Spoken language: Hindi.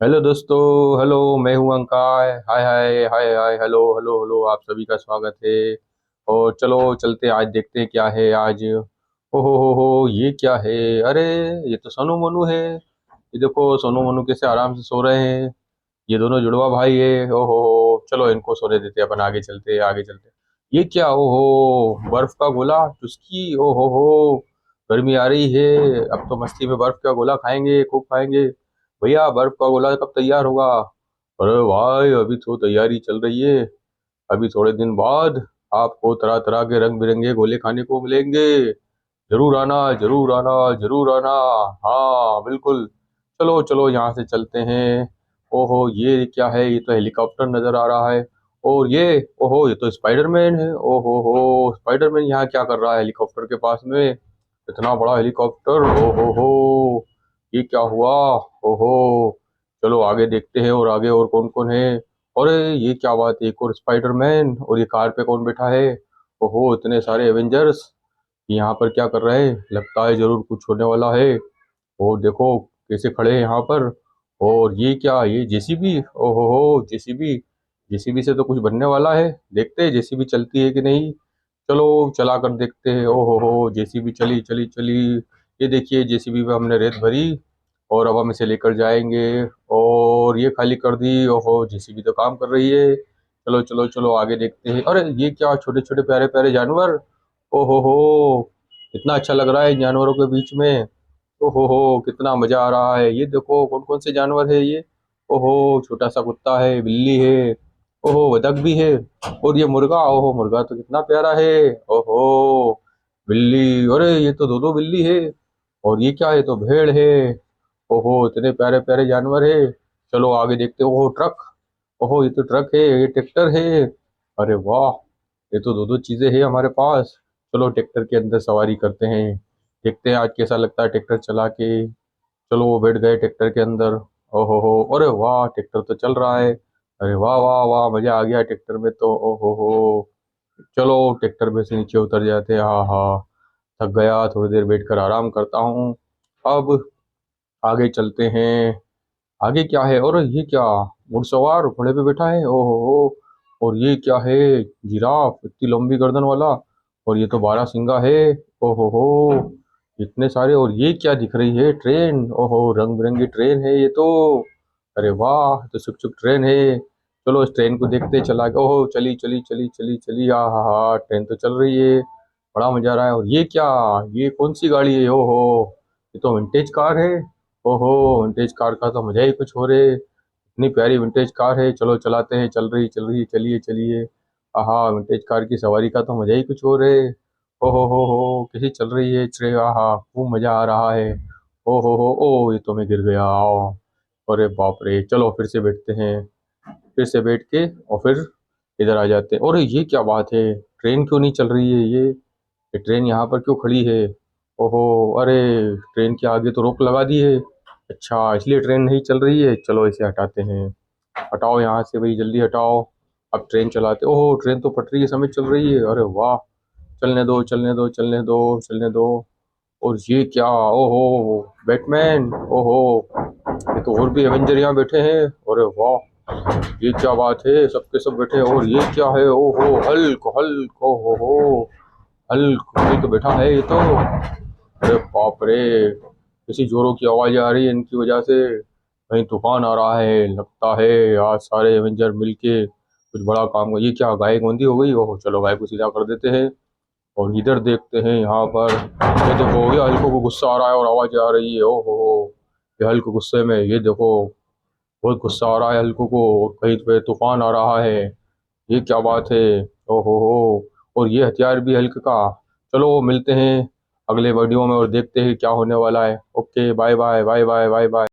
हेलो दोस्तों। हेलो, मैं हूं अंकाय। हाय हाय हाय हाय, हेलो हेलो हेलो, आप सभी का स्वागत है। और चलो चलते हैं, आज देखते हैं क्या है आज। हो, ये क्या है? अरे, ये तो सोनू मोनू है। ये देखो, सोनू मोनू कैसे आराम से सो रहे हैं। ये दोनों जुड़वा भाई है। हो, चलो इनको सोने देते हैं, अपन आगे चलते हैं, आगे चलते हैं। ये क्या? ओहो, बर्फ का गोला चुस्की। हो, गर्मी आ रही है। अब तो मस्ती में बर्फ का गोला खाएंगे, खूब खाएंगे। भैया, बर्फ का गोला कब तैयार होगा? अरे भाई, अभी तो तैयारी चल रही है। अभी थोड़े दिन बाद आपको तरह तरह के रंग बिरंगे गोले खाने को मिलेंगे। जरूर आना, जरूर आना, जरूर आना। हाँ बिल्कुल। चलो चलो, यहाँ से चलते हैं। ओहो, ये क्या है? ये तो हेलीकॉप्टर नजर आ रहा है। और ये, ओहो, ये तो स्पाइडरमैन है। ओहो हो, स्पाइडरमैन यहाँ क्या कर रहा है हेलीकॉप्टर के पास में? इतना बड़ा हेलीकॉप्टर, ओहो हो। ये क्या हुआ? ओहो। चलो आगे देखते हैं, और आगे और कौन कौन है। अरे, ये क्या बात है, एक और स्पाइडरमैन। और ये कार पे कौन बैठा है? ओहो, इतने सारे एवेंजर्स यहाँ पर क्या कर रहे हैं? लगता है जरूर कुछ होने वाला है। और देखो कैसे खड़े हैं यहाँ पर। और ये क्या? ये जेसीबी। ओहो हो, जेसीबी। जेसीबी से तो कुछ बनने वाला है। देखते हैं जेसीबी चलती है कि नहीं। चलो चला कर देखते हैं। ओहो हो, जेसीबी चली चली चली। ये देखिए, जेसीबी पे हमने रेत भरी, और अब हम इसे लेकर जाएंगे। और ये खाली कर दी। ओहो, जेसीबी तो काम कर रही है। चलो चलो चलो, आगे देखते हैं। अरे, ये क्या छोटे छोटे प्यारे प्यारे जानवर। ओहो हो, कितना अच्छा लग रहा है इन जानवरों के बीच में। ओहो हो, कितना मजा आ रहा है। ये देखो कौन कौन से जानवर है ये। ओहो, छोटा सा कुत्ता है, बिल्ली है। ओहो, बतख भी है। और ये मुर्गा, ओहो, मुर्गा तो कितना प्यारा है। ओहो, बिल्ली। अरे, ये तो दो दो बिल्ली है। और ये क्या है? तो भेड़ है। ओहो, इतने प्यारे प्यारे जानवर है। चलो आगे देखते हैं। ओहो, ट्रक। ओहो, ये तो ट्रक है, ये ट्रैक्टर है। अरे वाह, ये तो दो दो चीजें हैं हमारे पास। चलो ट्रैक्टर के अंदर सवारी करते हैं। देखते हैं आज कैसा लगता है ट्रैक्टर चला के। चलो, वो बैठ गए ट्रैक्टर के अंदर। ओहो हो, अरे वाह, ट्रैक्टर तो चल रहा है। अरे वाह वाह वाह, मजा आ गया ट्रैक्टर में तो। ओहो हो। चलो ट्रैक्टर में से नीचे उतर जाते हैं। हाँ हाँ, थक गया, थोड़ी देर बैठकर आराम करता हूँ। अब आगे चलते हैं। आगे क्या है? और ये क्या? घुड़सवार घोड़े पे बैठा है। ओहो हो। और ये क्या है? जिराफ, इतनी लंबी गर्दन वाला। और ये तो बारहसिंगा है। ओहो हो, इतने सारे। और ये क्या दिख रही है? ट्रेन। ओहो, रंग बिरंगी ट्रेन है ये तो। अरे वाह, तो शुक शुक ट्रेन है। चलो इस ट्रेन को देखते चला के। ओहो, चली चली चली चली चली। आ हा हा, ट्रेन तो चल रही है। बड़ा मजा आ रहा है। और ये क्या? ये कौन सी गाड़ी है? ओहो, ये तो विंटेज कार है। ओहो, विंटेज कार का तो मजा ही कुछ हो रहे। इतनी प्यारी विंटेज कार है। चलो चलाते हैं, चल रही, चलिए चलिए। आहा, विंटेज कार की सवारी का तो मजा ही कुछ हो रहे। हो, कैसी चल रही है ट्रे। आहा, खूब मजा आ रहा है। हो, ओ, ये तो मैं गिर गया। आओ। अरे बाप रे, चलो फिर से बैठते हैं। फिर से बैठ के और फिर इधर आ जाते हैं। और ये क्या बात है? ट्रेन क्यों नहीं चल रही है ये ट्रेन यहाँ पर क्यों खड़ी है? ओहो, अरे, ट्रेन के आगे तो रोक लगा दी है। अच्छा, इसलिए ट्रेन नहीं चल रही है। चलो इसे हटाते हैं। हटाओ यहाँ से भाई, जल्दी हटाओ। अब ट्रेन चलाते। ओहो, ट्रेन तो पटरी के समेत चल रही है। अरे वाह, चलने दो चलने दो चलने दो चलने दो। और ये क्या? ओहो, बैटमैन। ओहो, ये तो और भी एवेंजर यहाँ बैठे हैं। अरे वाह, ये क्या बात है, सबके सब बैठे हैं। और ये क्या है? ओहो, हल्क हल्क। ओहो हो, हल्क हल्क बैठा है ये तो। अरे बाप रे, किसी जोरों की आवाज आ रही है इनकी वजह से। कहीं तूफान आ रहा है लगता है। आज सारे एवेंजर मिलके कुछ बड़ा काम ये क्या, गाय गोंदी हो गई? ओहो, चलो गाय को सीधा कर देते हैं। और इधर देखते हैं यहाँ पर। ये देखो, ये हल्को को गुस्सा आ रहा है और आवाज आ रही है। ओहो, ये हल्क गुस्से में, ये देखो, बहुत गुस्सा आ रहा है हल्को को। और कहीं पे तूफान आ रहा है। ये क्या बात है? ओहो हो, और ये हथियार भी हल्क का। चलो मिलते हैं अगले वीडियो में और देखते हैं क्या होने वाला है। Okay, bye bye bye bye bye bye.